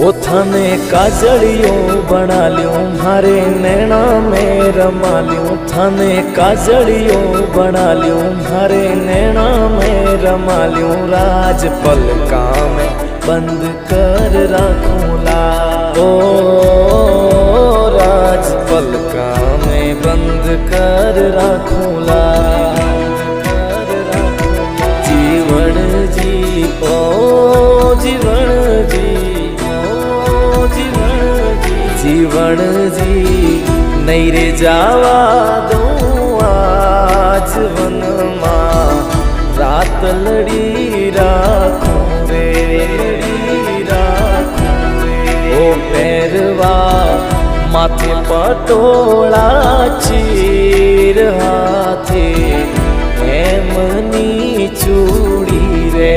ओथाने काजलियो बना लियो मारे नैना में रमा लियो थाने काजलियो बना लियो मारे नैना में रमा लियो राज पलका में बंद कर रखूला ओ राज पलका में बंद कर रखूला जीवन जी ओ जीवन जी जीवन जी नहीं रे जावा दो आज वन मां रात लड़ी राखूं रे ओ पैरवा माथे पटोला चीर हाथे एमनी चूड़ी रे।